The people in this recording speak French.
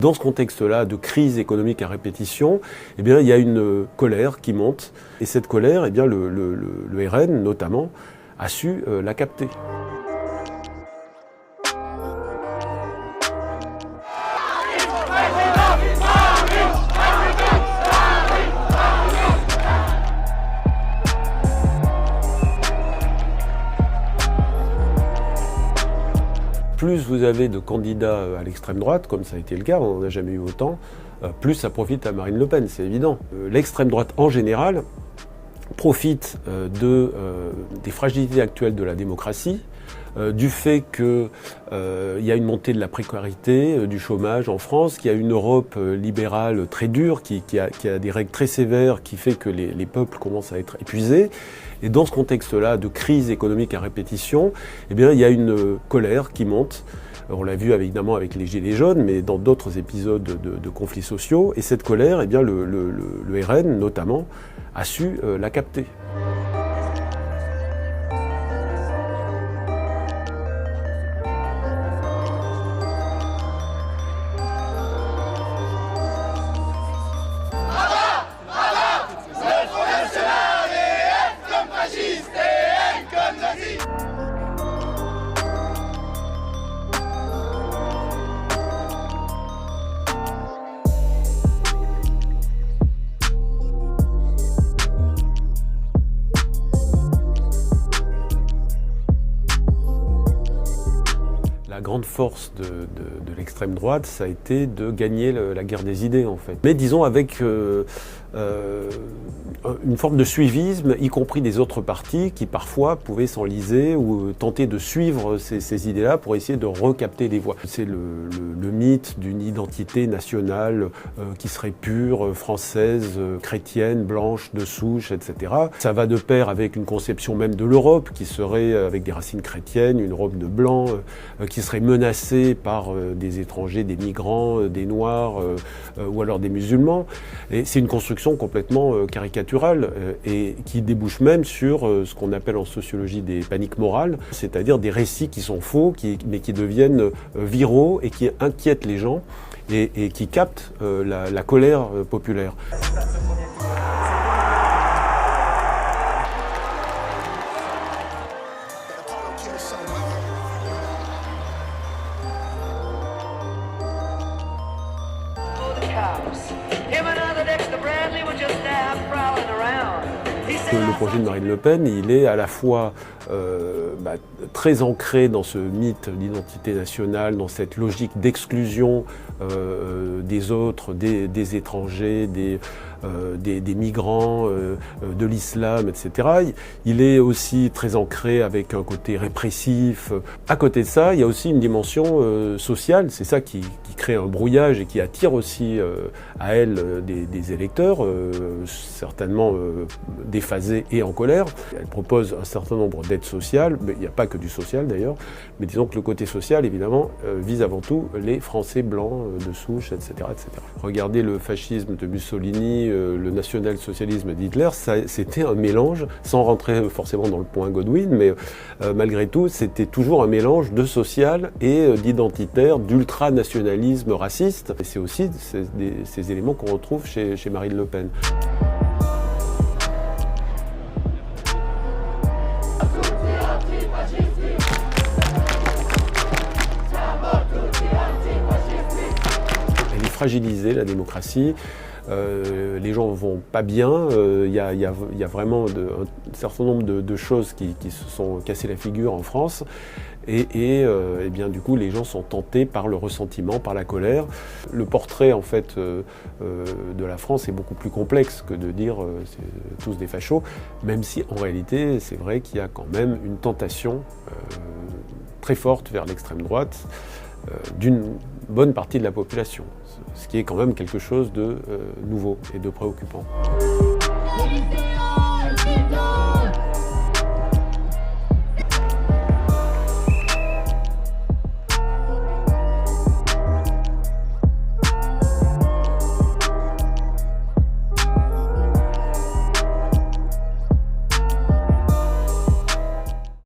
Dans ce contexte-là de crise économique à répétition, il y a une colère qui monte. Et cette colère, le RN notamment, a su la capter. Plus vous avez de candidats à l'extrême droite, comme ça a été le cas, on n'en a jamais eu autant, plus ça profite à Marine Le Pen, c'est évident. L'extrême droite en général profite des fragilités actuelles de la démocratie, du fait qu'il y a une montée de la précarité, du chômage en France, qu'il y a une Europe libérale très dure, qui a des règles très sévères, qui fait que les peuples commencent à être épuisés. Et dans ce contexte-là de crise économique à répétition, il y a une colère qui monte. On l'a vu évidemment avec les Gilets jaunes, mais dans d'autres épisodes de conflits sociaux. Et cette colère, le RN notamment, a su la capter. La grande force de l'extrême droite, ça a été de gagner la guerre des idées, en fait. Mais disons avec une forme de suivisme, y compris des autres partis qui parfois pouvaient s'enliser ou tenter de suivre ces idées-là pour essayer de recapter les voix. C'est le mythe d'une identité nationale qui serait pure, française, chrétienne, blanche, de souche, etc. Ça va de pair avec une conception même de l'Europe qui serait avec des racines chrétiennes, une Europe de blanc, qui serait menacée par des étrangers, des migrants, des noirs ou alors des musulmans. Et c'est une construction complètement caricaturale et qui débouche même sur ce qu'on appelle en sociologie des paniques morales, c'est-à-dire des récits qui sont faux, mais qui deviennent viraux et qui inquiètent les gens et qui captent la colère populaire. Le projet de Marine Le Pen, il est à la fois très ancré dans ce mythe d'identité nationale, dans cette logique d'exclusion des autres, des étrangers, des migrants, de l'islam, etc. Il est aussi très ancré avec un côté répressif. À côté de ça, il y a aussi une dimension sociale. C'est ça qui crée un brouillage et qui attire aussi à elle des électeurs, certainement déphasés et en colère. Elle propose un certain nombre d'aides sociales, mais il n'y a pas que du social d'ailleurs, mais disons que le côté social, évidemment, vise avant tout les Français blancs de souche, etc., etc. Regardez le fascisme de Mussolini, le national-socialisme d'Hitler, c'était un mélange, sans rentrer forcément dans le point Godwin, mais malgré tout, c'était toujours un mélange de social et d'identitaire, d'ultranationalisme raciste. Et c'est aussi ces éléments qu'on retrouve chez Marine Le Pen. Fragiliser la démocratie, les gens vont pas bien, il y a vraiment un certain nombre de choses qui se sont cassées la figure en France et du coup les gens sont tentés par le ressentiment, par la colère. Le portrait en fait de la France est beaucoup plus complexe que de dire c'est tous des fachos, même si en réalité c'est vrai qu'il y a quand même une tentation très forte vers l'extrême droite d'une bonne partie de la population, ce qui est quand même quelque chose de nouveau et de préoccupant.